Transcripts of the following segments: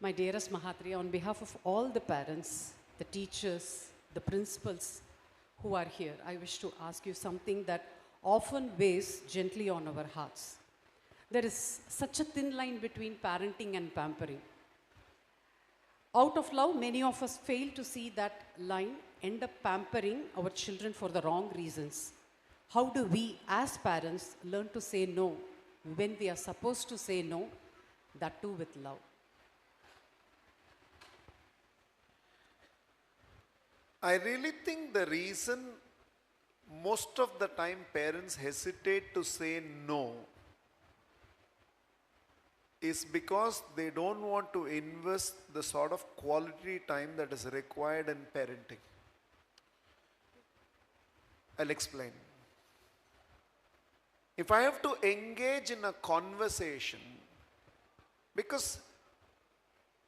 My dearest Mahatri, on behalf of all the parents, the teachers, the principals who are here, I wish to ask you something that often weighs gently on our hearts. There is such a thin line between parenting and pampering. Out of love, many of us fail to see that line, end up pampering our children for the wrong reasons. How do we, as parents, learn to say no when we are supposed to say no, that too with love? I really think the reason most of the time parents hesitate to say no is because they don't want to invest the sort of quality time that is required in parenting. I'll explain. If I have to engage in a conversation, because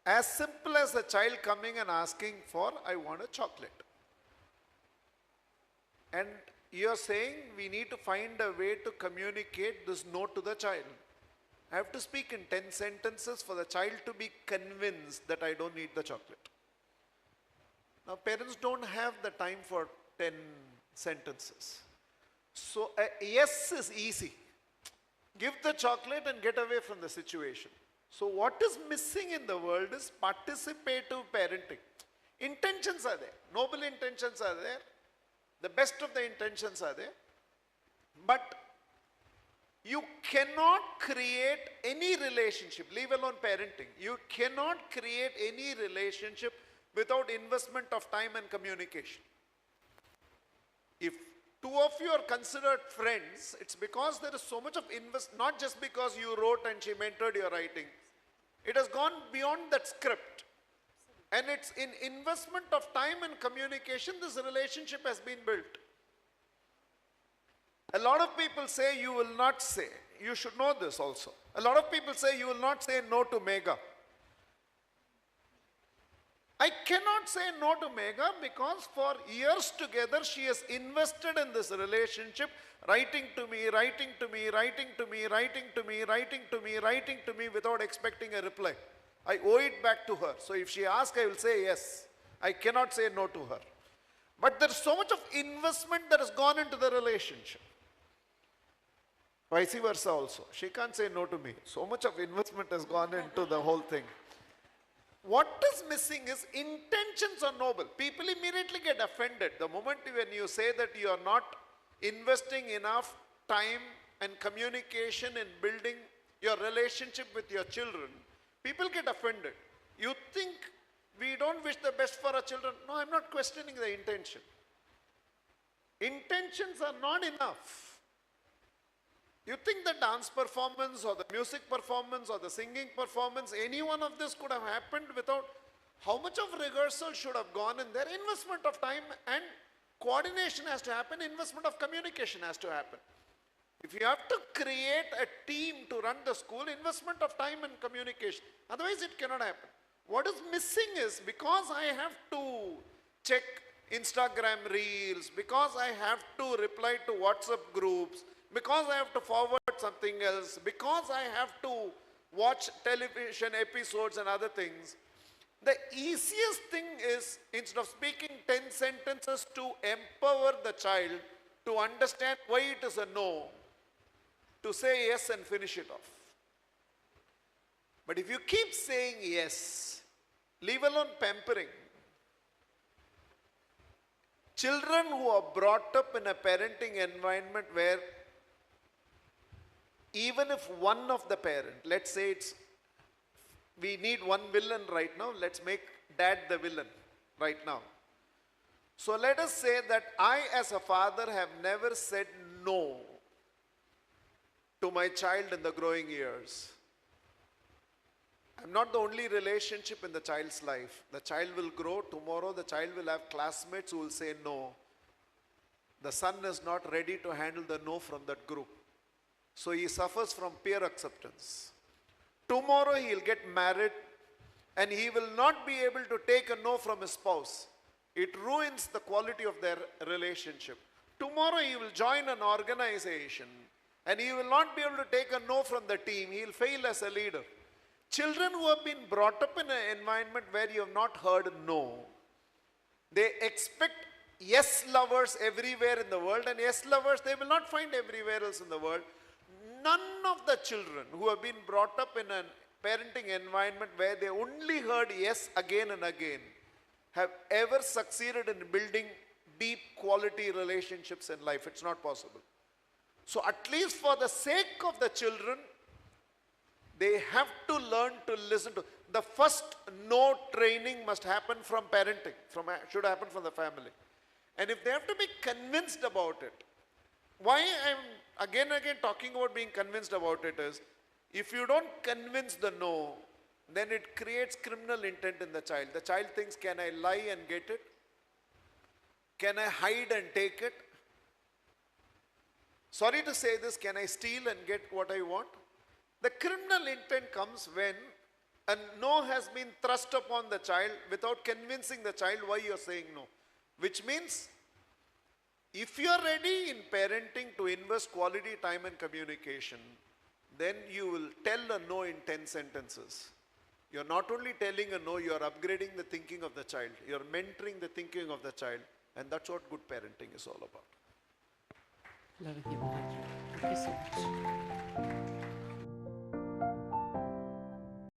as simple as a child coming and asking for, I want a chocolate. And you're saying we need to find a way to communicate this no to the child. I have to speak in 10 sentences for the child to be convinced that I don't need the chocolate. Now parents don't have the time for 10 sentences. So a yes is easy. Give the chocolate and get away from the situation. So what is missing in the world is participative parenting. Intentions are there. Noble intentions are there. The best of the intentions are there. But you cannot create any relationship, leave alone parenting. You cannot create any relationship without investment of time and communication. If two of you are considered friends, it's because there is so much of not just because you wrote and she mentored your writing. It has gone beyond that script. And it's in investment of time and communication this relationship has been built. A lot of people say you will not say. You should know this also. A lot of people say you will not say no to Megha. I cannot say no to Megha because for years together she has invested in this relationship, writing to me, writing to me, writing to me, writing to me, writing to me, writing to me without expecting a reply. I owe it back to her. So if she asks, I will say yes. I cannot say no to her. But there's so much of investment that has gone into the relationship. Vice versa also. She can't say no to me. So much of investment has gone into the whole thing. What is missing is intentions are noble. People immediately get offended. The moment when you say that you are not investing enough time and communication in building your relationship with your children, people get offended. You think we don't wish the best for our children. No, I'm not questioning the intention. Intentions are not enough. You think the dance performance or the music performance or the singing performance, any one of this could have happened without how much of rehearsal should have gone in there? Investment of time and coordination has to happen, investment of communication has to happen. If you have to create a team to run the school, investment of time and communication. Otherwise it cannot happen. What is missing is because I have to check Instagram reels, because I have to reply to WhatsApp groups, because I have to forward something else, because I have to watch television episodes and other things, the easiest thing is, instead of speaking 10 sentences to empower the child to understand why it is a no, to say yes and finish it off. But if you keep saying yes, leave alone pampering. Children who are brought up in a parenting environment where even if one of the parent, let's say we need one villain right now, let's make dad the villain right now. So let us say that I as a father have never said no to my child in the growing years. I'm not the only relationship in the child's life. The child will grow. Tomorrow the child will have classmates who will say no. The son is not ready to handle the no from that group. So he suffers from peer acceptance. Tomorrow he will get married and he will not be able to take a no from his spouse. It ruins the quality of their relationship. Tomorrow he will join an organization and he will not be able to take a no from the team. He will fail as a leader. Children who have been brought up in an environment where you have not heard no, they expect yes lovers everywhere in the world, and yes lovers they will not find everywhere else in the world. None of the children who have been brought up in a parenting environment where they only heard yes again and again have ever succeeded in building deep quality relationships in life. It's not possible. So at least for the sake of the children, they have to learn to listen to. The first no training must happen from parenting, should happen from the family. And if they have to be convinced about it, why I'm again and again talking about being convinced about it is, if you don't convince the no, then it creates criminal intent in the child. The child thinks, can I lie and get it? Can I hide and take it? Sorry to say this, can I steal and get what I want? The criminal intent comes when a no has been thrust upon the child without convincing the child why you're saying no. Which means, if you're ready in parenting to invest quality time and communication, then you will tell a no in 10 sentences. You're not only telling a no, you're upgrading the thinking of the child. You're mentoring the thinking of the child. And that's what good parenting is all about. Loving you. Thank you so much.